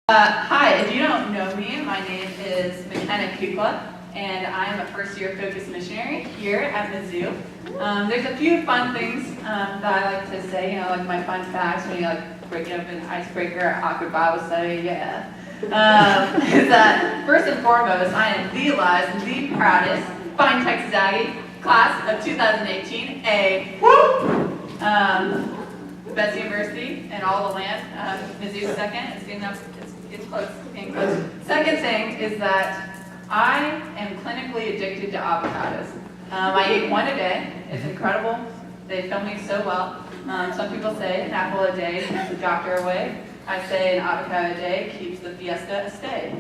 Hi, if you don't know me, my name is Mckenna Kukla, and I'm a first-year focused missionary here at Mizzou. There's a few fun things that I like to say, like my fun facts when you breaking up an icebreaker, awkward Bible study, yeah. Is that first and foremost, I am the lives and the proudest Fine Texas Aggie class of 2018, a best university in all the land. Mizzou's second. It's close. Getting close. Second thing is that I am clinically addicted to avocados. I eat one a day. It's incredible. They film me so well. Some people say an apple a day keeps the doctor away. I say an avocado a day keeps the fiesta a stay.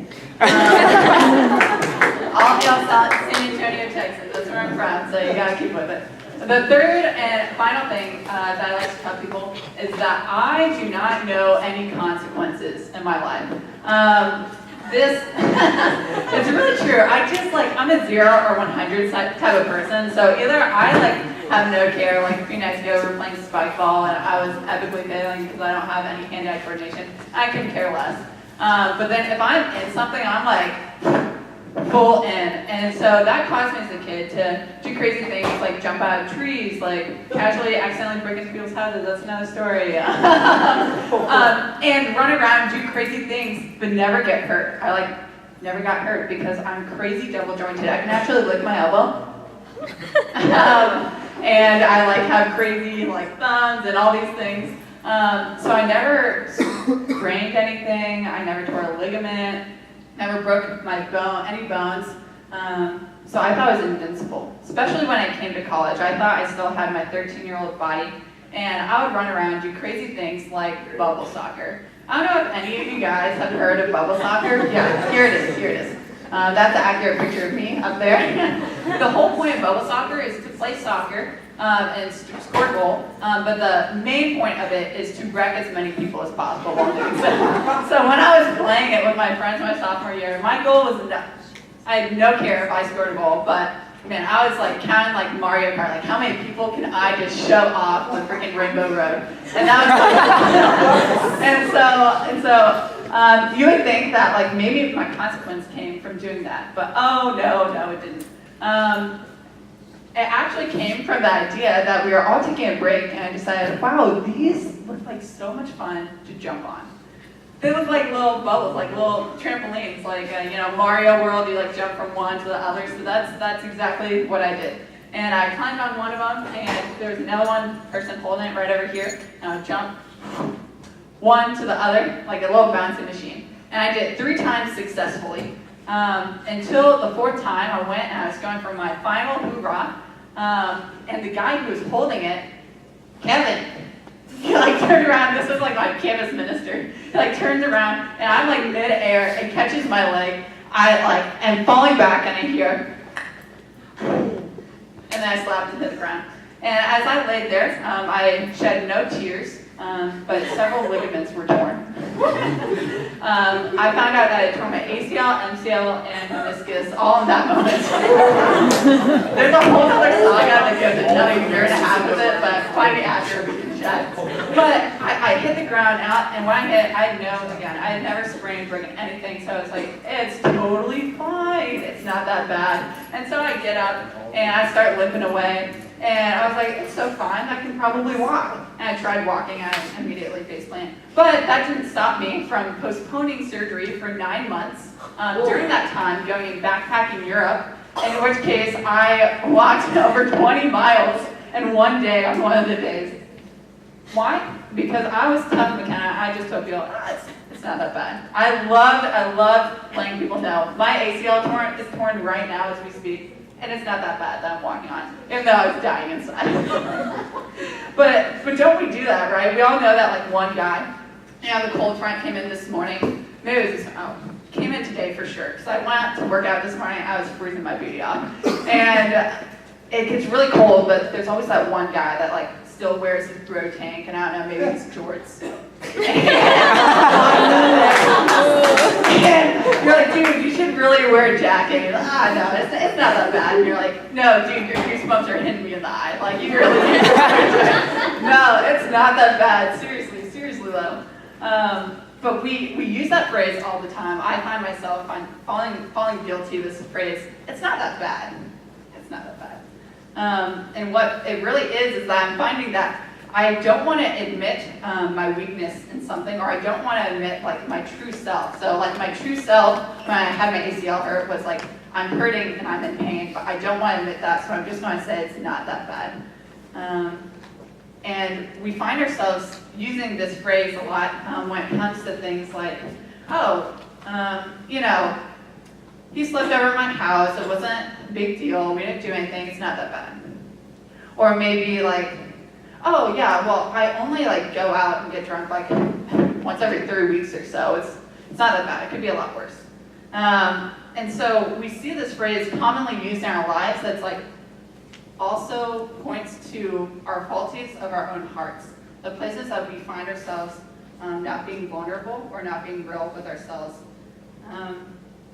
All hail San Antonio, Texas. That's where I'm from, so you gotta keep with it. The third and final thing that I like to tell people is that I do not know any consequences in my life. This it's really true. I'm a 0 or 100 type of person. So either I have no care. Like a few nights ago, we were playing spike ball and I was epically failing because I don't have any hand-eye coordination. I couldn't care less. But then if I'm in something, I'm full in, and so that caused me as a kid to do crazy things like jump out of trees, casually accidentally break into people's houses. That's another story. And run around and do crazy things, but never get hurt. I never got hurt because I'm crazy double jointed. I can actually lick my elbow, and I have crazy thumbs and all these things. So I never sprained anything. I never tore a ligament. Never broke any bones, so I thought I was invincible, especially when I came to college. I thought I still had my 13-year-old body, and I would run around and do crazy things like bubble soccer. I don't know if any of you guys have heard of bubble soccer. Yeah, here it is. That's an accurate picture of me up there. The whole point of bubble soccer is to play soccer and score a goal, but the main point of it is to wreck as many people as possible while doing so. So when I was playing it with my friends my sophomore year, my goal was I had no care if I scored a goal, but man, I was counting Mario Kart, how many people can I just shove off the freaking Rainbow Road? And that was and so you would think that maybe my consequence came from doing that, but oh no, it didn't. It actually came from the idea that we were all taking a break, and I decided, wow, these look like so much fun to jump on. They look like little bubbles, like little trampolines, Mario World. You jump from one to the other. So that's exactly what I did. And I climbed on one of them, and there was another person holding it right over here, and I would jump one to the other, like a little bouncing machine. And I did it 3 times successfully. Until the 4th time I went and I was going for my final hoorah, and the guy who was holding it, Kevin, he turned around. This was my campus minister. He turns around and I'm mid-air and catches my leg. I am falling back and I hear, and then I slapped into the ground. And as I laid there, I shed no tears, but several ligaments were torn. I found out that I tore my ACL, MCL, and meniscus all in that moment. There's a whole other saga that goes another year and a half with it, but find me after we can chat. But I hit the ground out, and when I hit, I had never sprained, broken anything, so I was it's totally fine. It's not that bad. And so I get up, and I start limping away. And I was it's so fine, I can probably walk. And I tried walking, I immediately faceplanted. But that didn't stop me from postponing surgery for 9 months. During that time, going backpacking Europe, in which case I walked over 20 miles in one day on one of the days. Why? Because I was tough, Mckenna. I just told people, it's not that bad. I love letting people know. My ACL is torn right now as we speak. And it's not that bad that I'm walking on, even though I was dying inside. But don't we do that, right? We all know that one guy, the cold front came in this morning. Maybe it was came in today for sure, because I went to work out this morning. I was freezing my booty off, and it gets really cold. But there's always that one guy that still wears his bro tank, and I don't know, maybe his jorts. And you're dude, you should really wear a jacket. And you're no, it's not that bad. And you're no, dude, your goosebumps are hitting me in the eye. You really need to wear a jacket. No, it's not that bad. Seriously though. But we use that phrase all the time. I find myself falling guilty of this phrase, it's not that bad. It's not that bad. And what it really is that I'm finding that I don't want to admit my weakness in something, or I don't want to admit like my true self. So like my true self, when I had my ACL hurt, was like, I'm hurting and I'm in pain, but I don't want to admit that, so I'm just going to say it's not that bad. And we find ourselves using this phrase a lot when it comes to things like, oh, he slept over at my house, it wasn't a big deal, we didn't do anything, it's not that bad. Or maybe like, oh yeah, well I only like go out and get drunk like once every 3 weeks or so, it's not that bad, it could be a lot worse. And so we see this phrase commonly used in our lives that's like, also points to our faulties of our own hearts, the places that we find ourselves not being vulnerable or not being real with ourselves.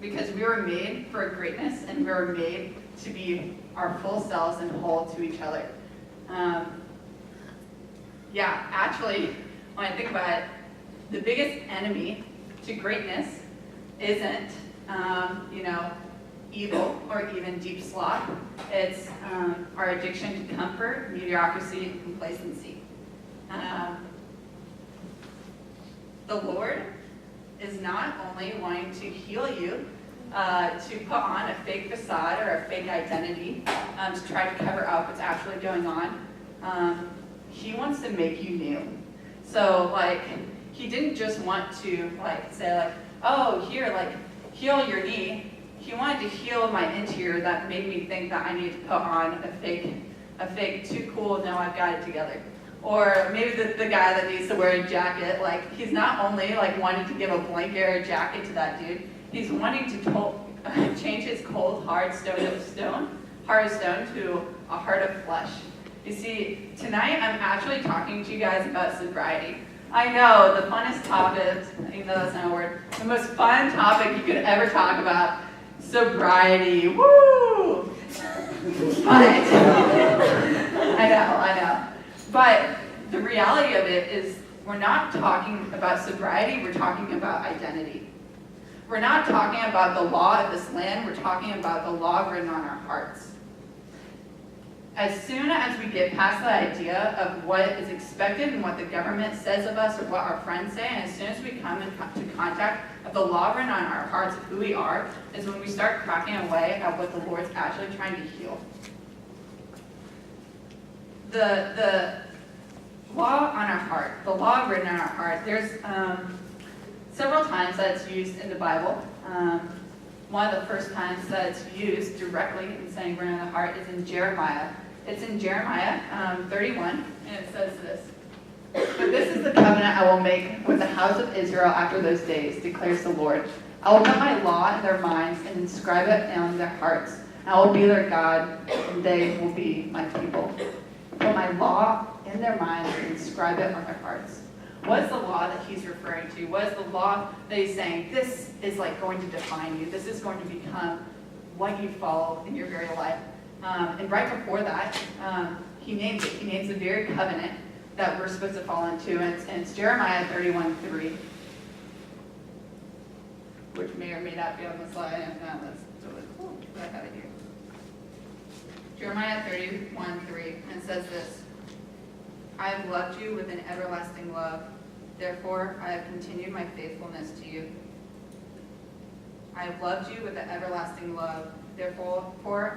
Because we were made for greatness and we were made to be our full selves and whole to each other. Actually, when I think about it, the biggest enemy to greatness isn't, evil or even deep sloth. It's our addiction to comfort, mediocrity, and complacency. The Lord is not only wanting to heal you, to put on a fake facade or a fake identity to try to cover up what's actually going on. He wants to make you new. So like, he didn't just want to like say like, oh, here, like, heal your knee. He wanted to heal my interior that made me think that I need to put on a fake, too cool, now I've got it together. Or maybe the guy that needs to wear a jacket, like, he's not only like wanting to give a blanket or a jacket to that dude, he's wanting to change his cold, hard heart of stone to a heart of flesh. You see, tonight I'm actually talking to you guys about sobriety. I know, the funnest topic, even though that's not a word, the most fun topic you could ever talk about, sobriety, woo! But, I know. But the reality of it is we're not talking about sobriety, we're talking about identity. We're not talking about the law of this land, we're talking about the law written on our hearts. As soon as we get past the idea of what is expected and what the government says of us or what our friends say, and as soon as we come into contact of the law written on our hearts of who we are, is when we start cracking away at what the Lord's actually trying to heal. The law on our heart, the law written on our heart, there's several times that it's used in the Bible. One of the first times that it's used directly in saying written on the heart is in Jeremiah. It's in Jeremiah 31, and it says this. But this is the covenant I will make with the house of Israel after those days, declares the Lord. I will put my law in their minds and inscribe it on their hearts. I will be their God, and they will be my people. Put my law in their minds and inscribe it on their hearts. What is the law that he's referring to? What is the law that he's saying, this is like going to define you. This is going to become what you follow in your very life. And right before that, he names it. He names the very covenant that we're supposed to fall into. And it's Jeremiah 31:3, which may or may not be on the slide. That's really cool. I have it here. Jeremiah 31:3, and it says this. I have loved you with an everlasting love. Therefore, I have continued my faithfulness to you. I have loved you with an everlasting love. Therefore,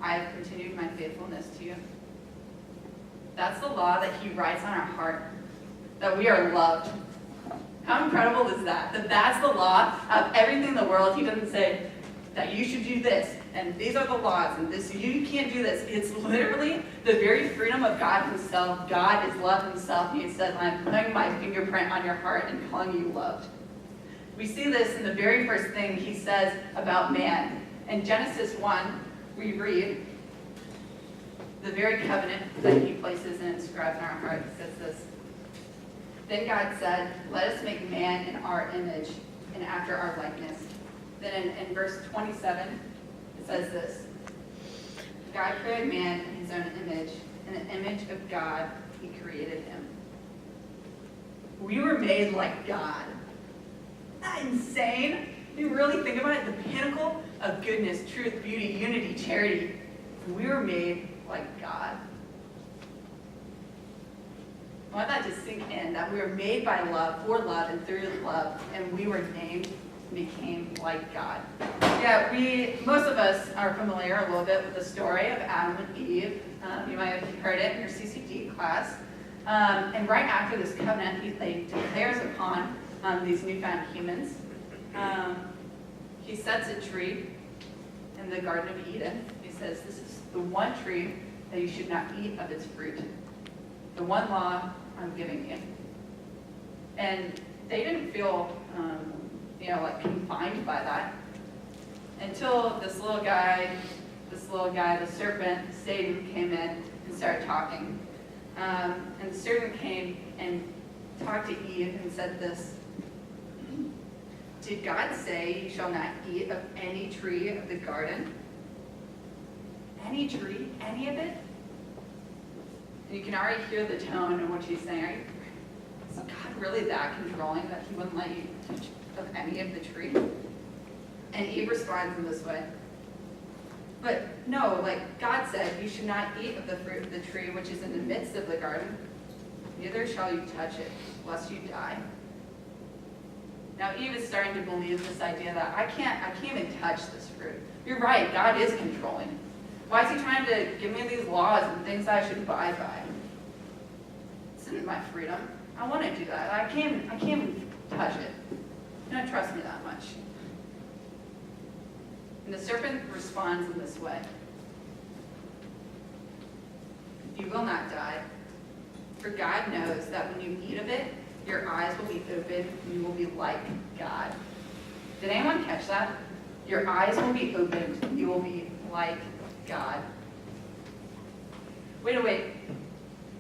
I have continued my faithfulness to you. That's the law that he writes on our heart, that we are loved. How incredible is that? That's the law of everything in the world. He doesn't say that you should do this, and these are the laws, and this you can't do this. It's literally the very freedom of God himself. God is love himself, and he says, I'm putting my fingerprint on your heart and calling you loved. We see this in the very first thing he says about man. In Genesis 1, we read the very covenant that he places and inscribes in our heart. It says this. Then God said, let us make man in our image and after our likeness. Then in verse 27, it says this. God created man in his own image. In the image of God, he created him. We were made like God. that insane? You really think about it, the pinnacle of goodness, truth, beauty, unity, charity. We were made like God. I want that to sink in, that we were made by love, for love, and through love, and we were named and became like God. Yeah, most of us are familiar a little bit with the story of Adam and Eve. You might have heard it in your CCD class. And right after this covenant, he declares upon these newfound humans. He sets a tree in the Garden of Eden. He says, this is the one tree that you should not eat of its fruit. The one law I'm giving you. And they didn't feel, like confined by that until this little guy, the serpent, Satan, came in and started talking. And the serpent came and talked to Eve and said this, did God say you shall not eat of any tree of the garden? Any tree? Any of it? And you can already hear the tone in what she's saying. Is God really that controlling that he wouldn't let you touch of any of the tree? And Eve responds in this way. But no, like God said, you should not eat of the fruit of the tree which is in the midst of the garden. Neither shall you touch it, lest you die. Now Eve is starting to believe this idea that I can't even touch this fruit. You're right, God is controlling. Why is he trying to give me these laws and things I should abide by? This isn't my freedom. I want to do that. I can't even touch it. You don't trust me that much. And the serpent responds in this way. You will not die, for God knows that when you eat of it, your eyes will be opened and you will be like God. Did anyone catch that? Your eyes will be opened and you will be like God. Wait.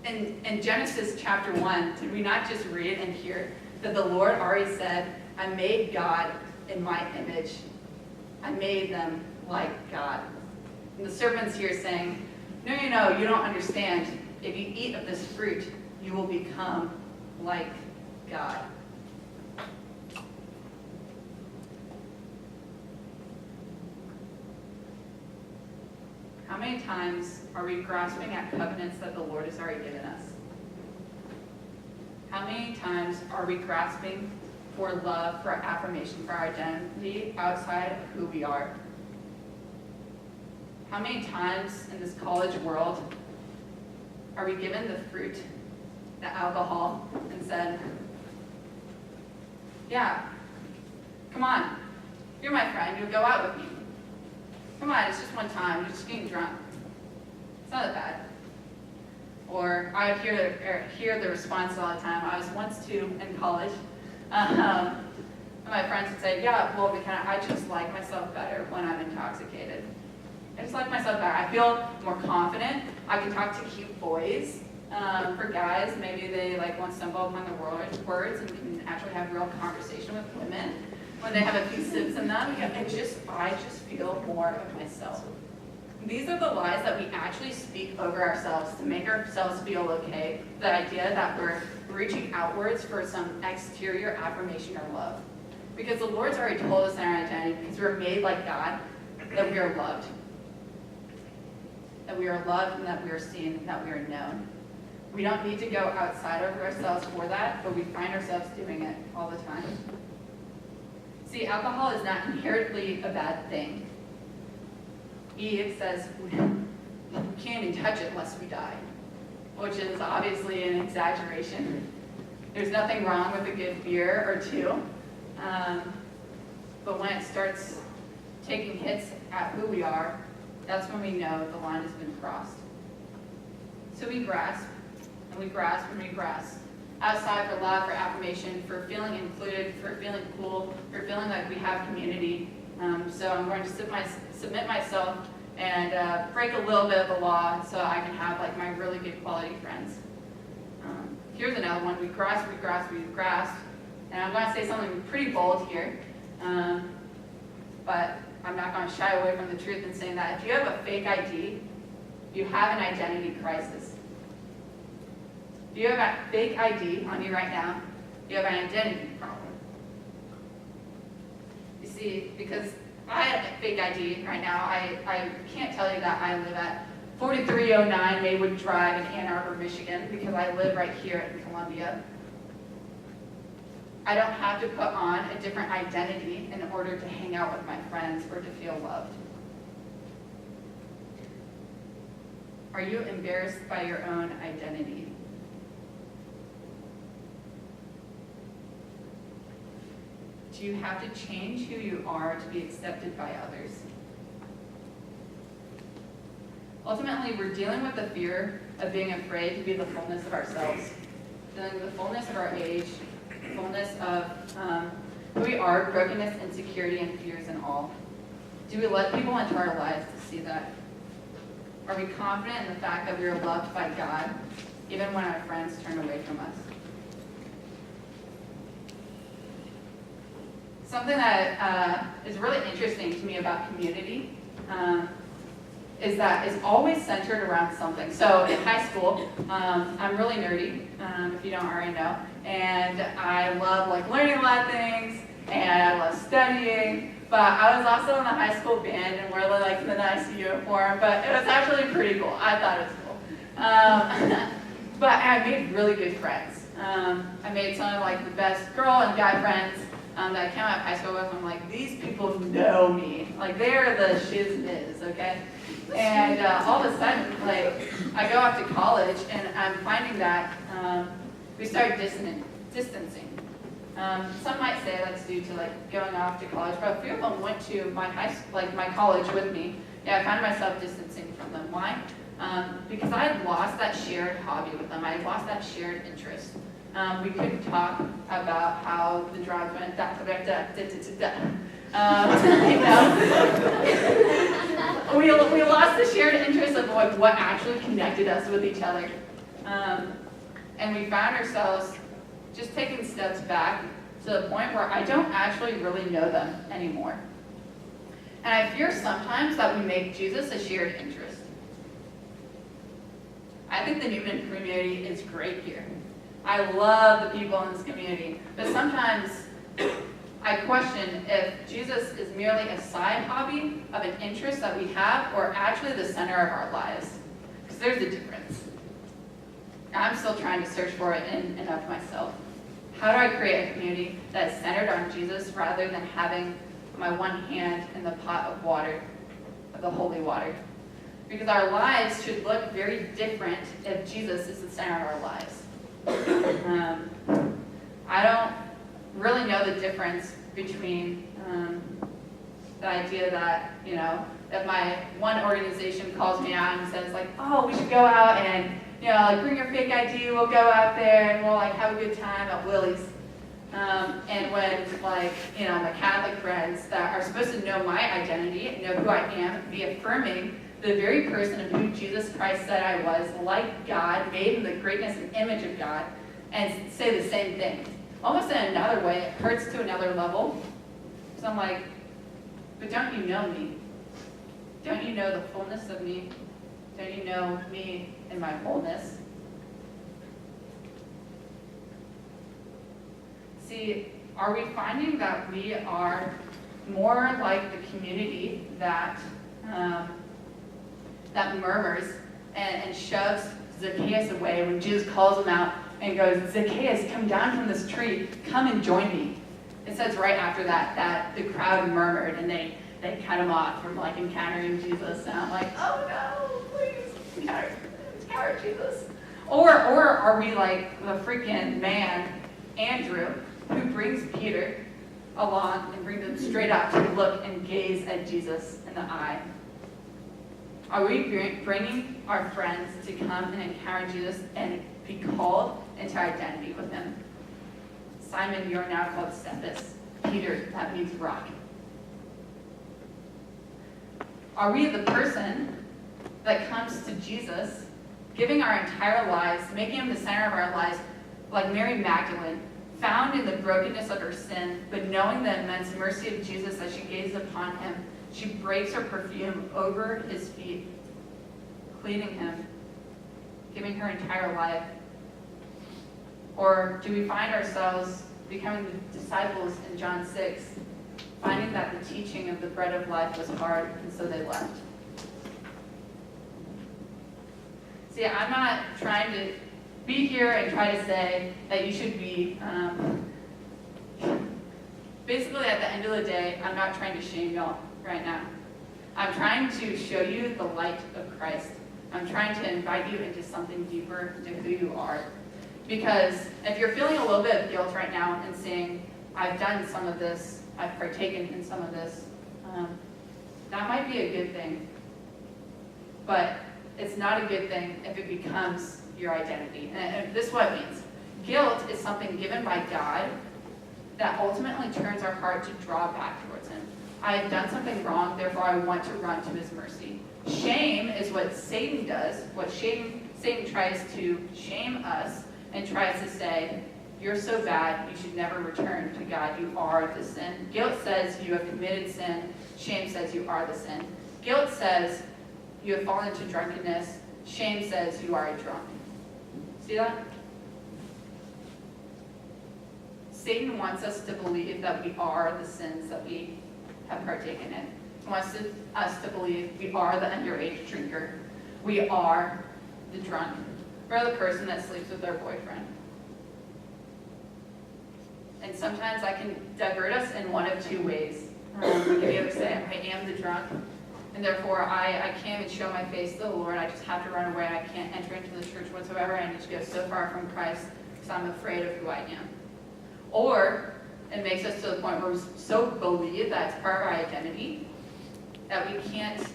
In Genesis chapter 1, did we not just read and hear that the Lord already said, I made God in my image. I made them like God. And the serpent's here saying, no, you don't understand. If you eat of this fruit, you will become like God. How many times are we grasping at covenants that the Lord has already given us? How many times are we grasping for love, for affirmation, for our identity outside of who we are? How many times in this college world are we given the fruit, the alcohol, and said, yeah, come on, you're my friend, you'll go out with me. Come on, it's just one time, you're just getting drunk. It's not that bad. Or I would hear the response all the time. I was once too in college. And my friends would say, yeah, well, Mckenna, I just like myself better when I'm intoxicated. I just like myself better. I feel more confident. I can talk to cute boys. For guys, maybe they won't stumble upon the words and can actually have real conversation with women when they have a few sips in them. I just feel more of myself. These are the lies that we actually speak over ourselves to make ourselves feel okay. The idea that we're reaching outwards for some exterior affirmation or love. Because the Lord's already told us in our identity, because we're made like God, that we are loved. That we are loved and that we are seen and that we are known. We don't need to go outside of ourselves for that, but we find ourselves doing it all the time. See, alcohol is not inherently a bad thing. Eve says, we can't even touch it lest we die, which is obviously an exaggeration. There's nothing wrong with a good beer or two, but when it starts taking hits at who we are, that's when we know the line has been crossed. So we grasp, and we grasp, and we grasp. Outside for love, for affirmation, for feeling included, for feeling cool, for feeling like we have community. So I'm going to submit myself and break a little bit of the law so I can have my really good quality friends. Here's another one. We grasp. And I'm going to say something pretty bold here, but I'm not going to shy away from the truth in saying that if you have a fake ID, you have an identity crisis. If you have a fake ID on you right now, you have an identity problem. See, because I have a fake ID right now. I can't tell you that I live at 4309 Maywood Drive in Ann Arbor, Michigan, because I live right here in Columbia. I don't have to put on a different identity in order to hang out with my friends or to feel loved. Are you embarrassed by your own identity? Do you have to change who you are to be accepted by others? Ultimately, we're dealing with the fear of being afraid to be the fullness of ourselves, dealing with the fullness of our age, fullness of who we are, brokenness, insecurity, and fears and all. Do we let people into our lives to see that? Are we confident in the fact that we are loved by God, even when our friends turn away from us? Something that is really interesting to me about community is that it's always centered around something. So in high school, I'm really nerdy, if you don't already know, and I love learning a lot of things, and I love studying. But I was also in the high school band and wore the nice uniform, but it was actually pretty cool. I thought it was cool. But I made really good friends. I made some of the best girl and guy friends that I came out of high school with. I'm like, these people know me. They're the shizness, okay? And all of a sudden, I go off to college and I'm finding that we started distancing. Some might say that's due to going off to college, but a few of them went to my my college with me. Yeah, I found myself distancing from them. Why? Because I had lost that shared hobby with them. I had lost that shared interest. We couldn't talk about how the drives went. We lost the shared interest of what actually connected us with each other, and we found ourselves just taking steps back to the point where I don't actually really know them anymore. And I fear sometimes that we make Jesus a shared interest. I think the Newman community is great here. I love the people in this community, but sometimes I question if Jesus is merely a side hobby of an interest that we have or actually the center of our lives. Because there's a difference. I'm still trying to search for it in and of myself. How do I create a community that is centered on Jesus rather than having my one hand in the pot of water, of the holy water? Because our lives should look very different if Jesus is the center of our lives. I don't really know the difference between the idea that, if my one organization calls me out and says oh, we should go out and bring your fake ID, we'll go out there and we'll have a good time at Willie's. And when my Catholic friends that are supposed to know my identity, know who I am, be affirming the very person of who Jesus Christ said I was, like God, made in the greatness and image of God, and say the same thing. Almost in another way, it hurts to another level. So I'm like, but don't you know me? Don't you know the fullness of me? Don't you know me in my wholeness? See, are we finding that we are more like the community that murmurs and shoves Zacchaeus away when Jesus calls him out and goes, Zacchaeus, come down from this tree, come and join me. It says right after that the crowd murmured and they cut him off from encountering Jesus. And I'm like, oh no, please encounter Jesus. Or are we like the freaking man, Andrew, who brings Peter along and brings him straight up to look and gaze at Jesus in the eye? Are we bringing our friends to come and encounter Jesus and be called into identity with him? Simon, you're now called Cephas. Peter, that means rock. Are we the person that comes to Jesus, giving our entire lives, making him the center of our lives, like Mary Magdalene, found in the brokenness of her sin, but knowing the immense mercy of Jesus as she gazed upon him, she breaks her perfume over his feet, cleaning him, giving her entire life? Or do we find ourselves becoming the disciples in John 6, finding that the teaching of the bread of life was hard, and so they left. See, I'm not trying to be here and try to say that you should be, basically at the end of the day, I'm not trying to shame y'all right now. I'm trying to show you the light of Christ. I'm trying to invite you into something deeper into who you are. Because if you're feeling a little bit of guilt right now and saying, I've done some of this, I've partaken in some of this, that might be a good thing. But it's not a good thing if it becomes your identity. And this is what it means. Guilt is something given by God that ultimately turns our heart to draw back towards him. I have done something wrong, therefore I want to run to his mercy. Shame is what Satan does. Satan tries to shame us and tries to say, you're so bad, you should never return to God. You are the sin. Guilt says you have committed sin. Shame says you are the sin. Guilt says you have fallen into drunkenness. Shame says you are a drunk. See that? Satan wants us to believe that we are the sins that we have partaken in. He wants us to believe we are the underage drinker. We are the drunk. We're the person that sleeps with their boyfriend. And sometimes I can divert us in one of two ways. We can either say, I am the drunk, and therefore I can't even show my face to the Lord. I just have to run away. I can't enter into the church whatsoever. I need to go so far from Christ because I'm afraid of who I am. Or it makes us to the point where we so believe that it's part of our identity that we can't,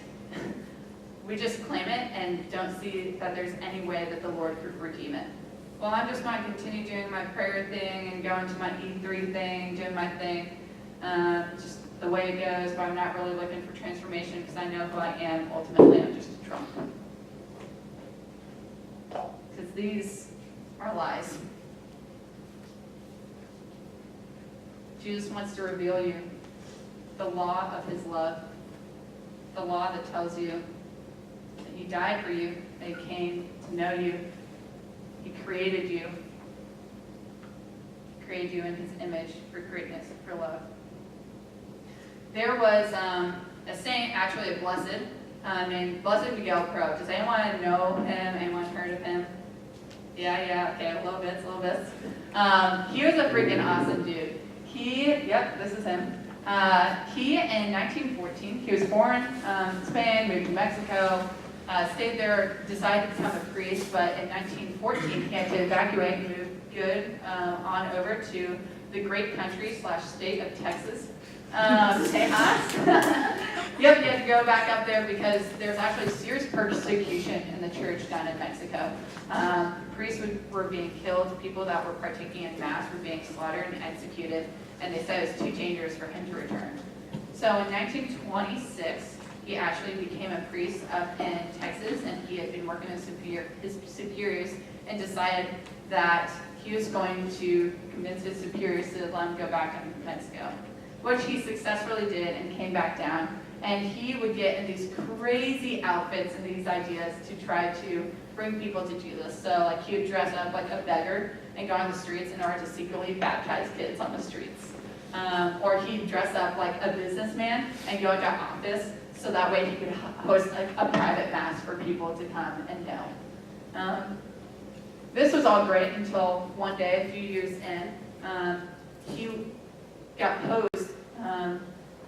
we just claim it and don't see that there's any way that the Lord could redeem it. Well, I'm just going to continue doing my prayer thing and going to my E3 thing, doing my thing, just the way it goes, but I'm not really looking for transformation because I know who I am. Ultimately, I'm just a drunk. Because these are lies. Jesus wants to reveal you the law of his love, the law that tells you that he died for you, that he came to know you, he created you in his image for greatness, for love. There was a saint, actually a blessed, named Blessed Miguel Pro. Does anyone know him? Anyone heard of him? Yeah, okay, a little bit. He was a freaking awesome dude. This is him. He, in 1914, he was born in Spain, moved to Mexico, stayed there, decided to become a priest, but in 1914 he had to evacuate and move on over to the great country / state of Texas. Tejas. You had to go back up there because there's actually serious persecution in the church down in Mexico. Priests were being killed, people that were partaking in mass were being slaughtered and executed, and they said it was too dangerous for him to return. So in 1926, he actually became a priest up in Texas, and he had been working with his superiors and decided that he was going to convince his superiors to let him go back to Mexico, which he successfully did and came back down. And he would get in these crazy outfits and these ideas to try to bring people to Jesus. So like he would dress up like a beggar and go on the streets in order to secretly baptize kids on the streets. Or he'd dress up like a businessman and go into office so that way he could host like a private mass for people to come and know. This was all great until one day, a few years in, he got posed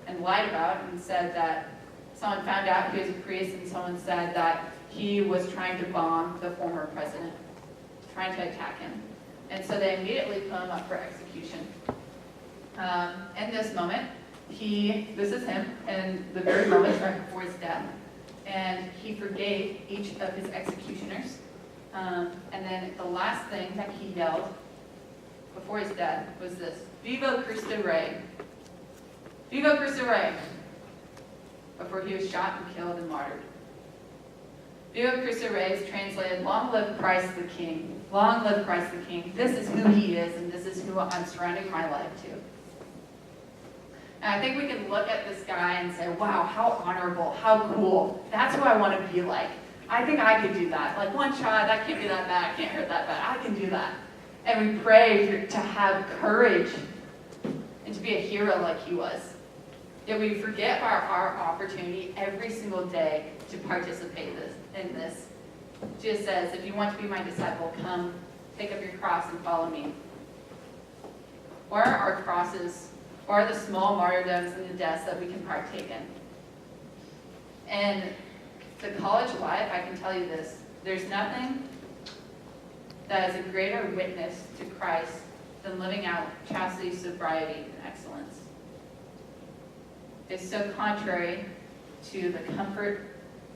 and lied about and said that someone found out he was a priest and someone said that he was trying to bomb the former president, trying to attack him. And so they immediately put him up for execution. In this moment, this is him in the very moment right before his death, and he forgave each of his executioners. And then the last thing that he yelled before his death was this: "Viva Cristo Rey! Viva Cristo Rey!" before he was shot and killed and martyred. Viva Cristo Rey is translated, "Long live Christ the King. Long live Christ the King. This is who he is, and this is who I'm surrounding my life to." And I think we can look at this guy and say, wow, how honorable, how cool. That's who I want to be like. I think I could do that. Like one shot, that can't be that bad, I can't hurt that bad. I can do that. And we pray to have courage and to be a hero like he was. Yet we forget our opportunity every single day to participate in this. Jesus says, if you want to be my disciple, come, take up your cross and follow me. What are our crosses? What are the small martyrdoms and the deaths that we can partake in? And the college life, I can tell you this, there's nothing that is a greater witness to Christ than living out chastity, sobriety, and excellence. It's so contrary to the comfort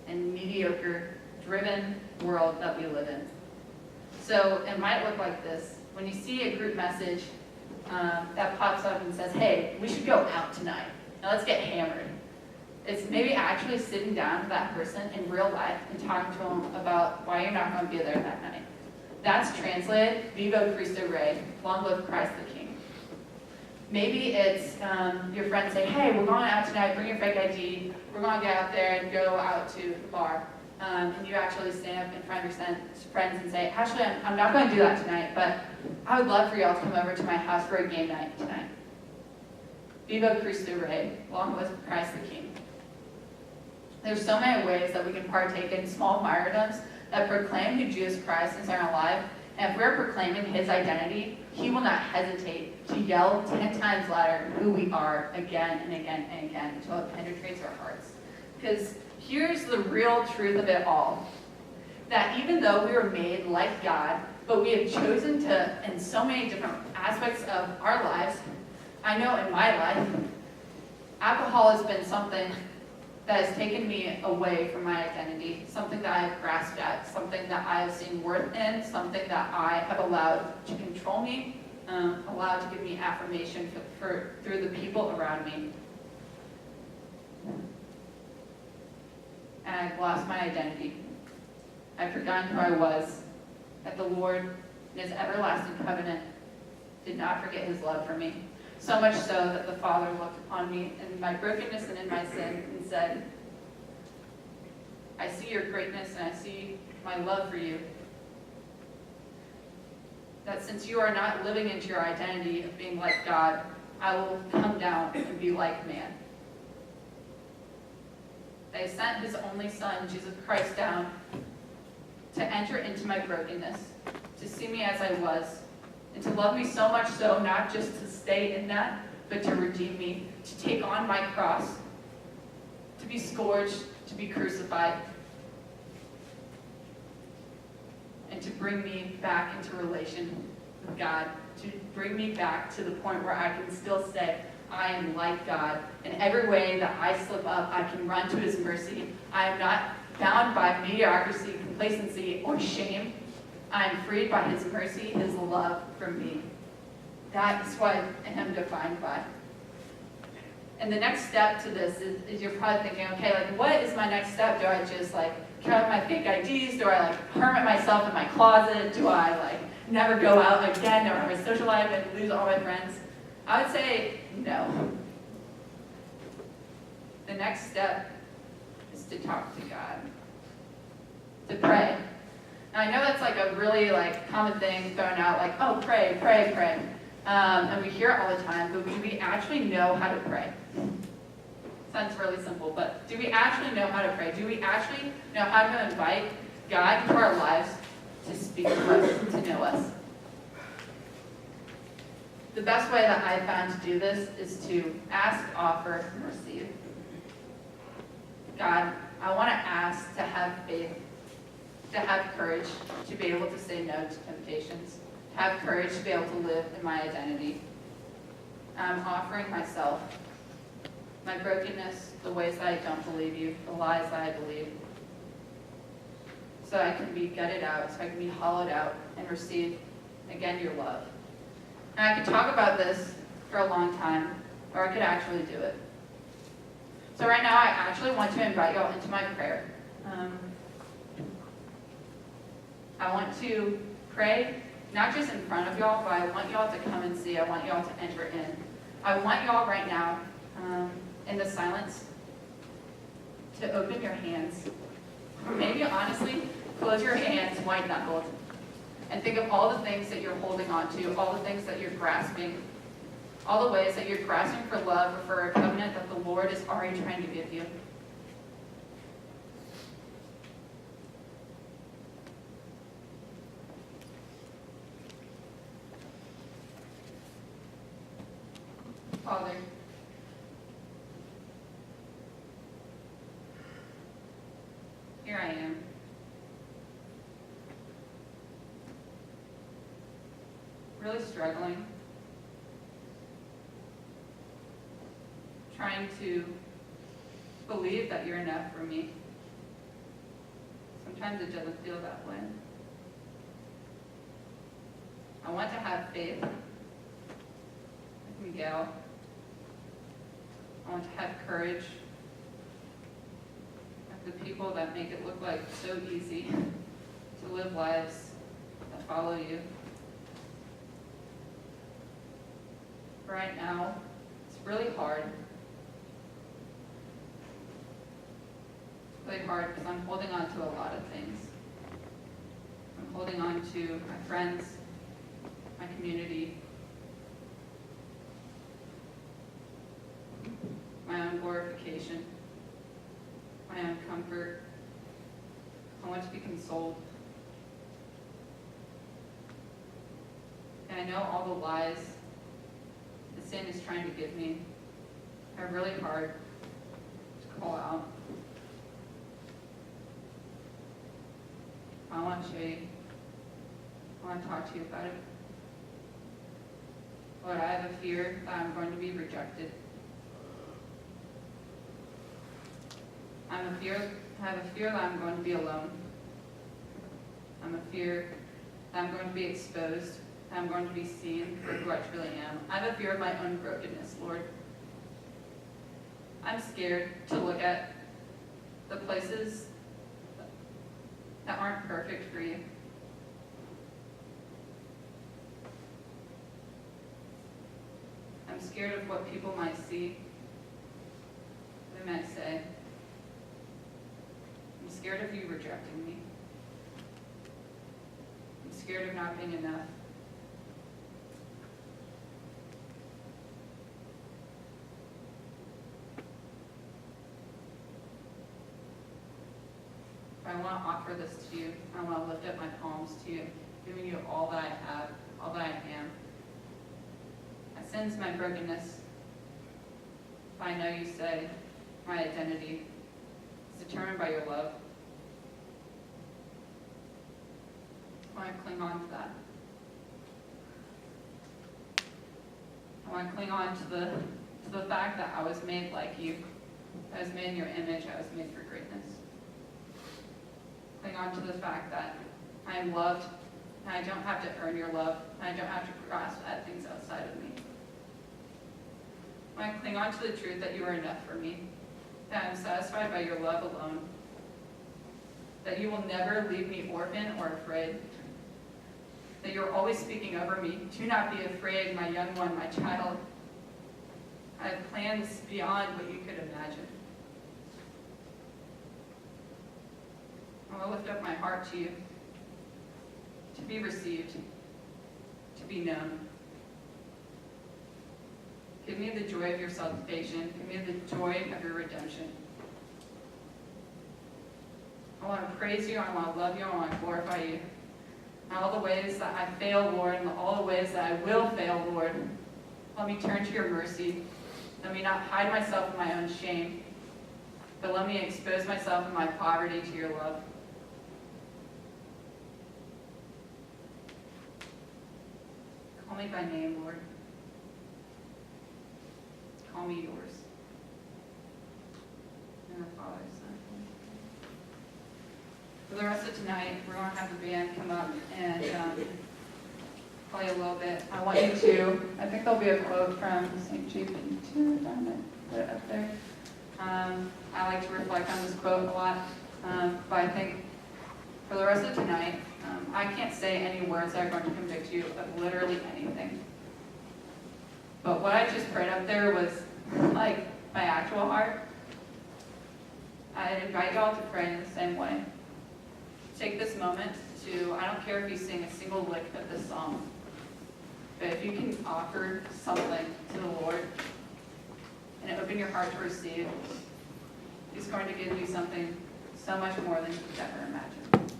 and mediocre-driven world that we live in. So it might look like this. When you see a group message that pops up and says, hey, we should go out tonight. Now let's get hammered. It's maybe actually sitting down with that person in real life and talking to them about why you're not going to be there that night. That's translated, Vivo Cristo Rey, long live Christ the King. Maybe it's your friends say, hey, we're going out tonight, bring your fake ID, we're going to get out there and go out to the bar. And you actually stand up in front of your friends and say, actually, I'm not going to do that tonight, but I would love for y'all to come over to my house for a game night tonight. Vivo Cristo Rey, long live Christ the King. There's so many ways that we can partake in small martyrdoms that proclaim who Jesus Christ is in our life. And if we're proclaiming his identity, he will not hesitate to yell 10 times louder who we are again and again and again until it penetrates our hearts. Because here's the real truth of it all. That even though we were made like God, but we have chosen to, in so many different aspects of our lives, I know in my life, alcohol has been something that has taken me away from my identity, something that I have grasped at, something that I have seen worth in, something that I have allowed to control me, allowed to give me affirmation through the people around me. And I've lost my identity. I've forgotten who I was, that the Lord, in his everlasting covenant, did not forget his love for me. So much so that the Father looked upon me in my brokenness and in my sin and said, I see your greatness and I see my love for you. That since you are not living into your identity of being like God, I will come down and be like man. They sent his only Son, Jesus Christ, down to enter into my brokenness, to see me as I was, and to love me so much so, not just to stay in that, but to redeem me, to take on my cross, to be scourged, to be crucified, and to bring me back into relation with God, to bring me back to the point where I can still say, I am like God. In every way that I slip up, I can run to his mercy. I am not bound by mediocrity, complacency, or shame. I am freed by his mercy, his love for me. That is what I am defined by. And the next step to this is you're probably thinking, okay, like what is my next step? Do I just like cut out my fake IDs? Do I like hermit myself in my closet? Do I like never go out again, never have a social life and lose all my friends? I would say no. The next step is to talk to God, to pray. Now, I know that's like a really like common thing thrown out, like, oh, pray, pray, pray. And we hear it all the time, but do we actually know how to pray? Sounds really simple, but do we actually know how to pray? Do we actually know how to invite God into our lives to speak to us, to know us? The best way that I've found to do this is to ask, offer, and receive. God, I want to ask to have faith, to have courage to be able to say no to temptations, to have courage to be able to live in my identity. I'm offering myself, my brokenness, the ways that I don't believe you, the lies that I believe, so I can be gutted out, so I can be hollowed out and receive, again, your love. And I could talk about this for a long time, or I could actually do it. So right now, I actually want to invite y'all into my prayer. I want to pray, not just in front of y'all, but I want y'all to come and see. I want y'all to enter in. I want y'all right now, in the silence, to open your hands. Maybe honestly, close your hands white-knuckled, and think of all the things that you're holding on to, all the things that you're grasping, all the ways that you're grasping for love or for a covenant that the Lord is already trying to give you. Father, here I am. Really struggling. Trying to believe that you're enough for me. Sometimes it doesn't feel that way. I want to have faith like Miguel. I want to have courage like the people that make it look like so easy to live lives that follow you. Right now, it's really hard. It's really hard because I'm holding on to a lot of things. I'm holding on to my friends, my community, my own glorification, my own comfort. I want to be consoled. And I know all the lies that sin is trying to give me are really hard to call out. I want to show you. I want to talk to you about it. Lord, I have a fear that I'm going to be rejected. I have a fear that I'm going to be alone. I'm a fear that I'm going to be exposed. That I'm going to be seen for who I truly am. I have a fear of my own brokenness, Lord. I'm scared to look at the places that aren't perfect for you. I'm scared of what people might see, what they might say. I'm scared of you rejecting me. I'm scared of not being enough. I want to offer this to you. I want to lift up my palms to you, giving you all that I have, all that I am. My sins, my brokenness. I know you say my identity is determined by your love. I want to cling on to that. I want to cling on to the fact that I was made like you. I was made in your image. I was made for greatness. Cling on to the fact that I am loved, and I don't have to earn your love, and I don't have to grasp at things outside of me. I cling on to the truth that you are enough for me, that I am satisfied by your love alone, that you will never leave me orphan or afraid, that you're always speaking over me. Do not be afraid, my young one, my child. I have plans beyond what you could imagine. I want to lift up my heart to you, to be received, to be known. Give me the joy of your salvation. Give me the joy of your redemption. I want to praise you. I want to love you. I want to glorify you. In all the ways that I fail, Lord, and all the ways that I will fail, Lord, let me turn to your mercy. Let me not hide myself in my own shame, but let me expose myself in my poverty to your love. Call me by name, Lord. Call me yours. In the Father, Son. For the rest of tonight, we're going to have the band come up and play a little bit. I want you to, I think there'll be a quote from St. Jude 2 down there, put it up there. I like to reflect on this quote a lot, but I think for the rest of tonight, I can't say any words that are going to convict you of literally anything. But what I just prayed up there was like my actual heart. I invite y'all to pray in the same way. Take this moment to, I don't care if you sing a single lick of this song, But if you can offer something to the Lord and open your heart to receive, He's going to give you something so much more than you could ever imagine.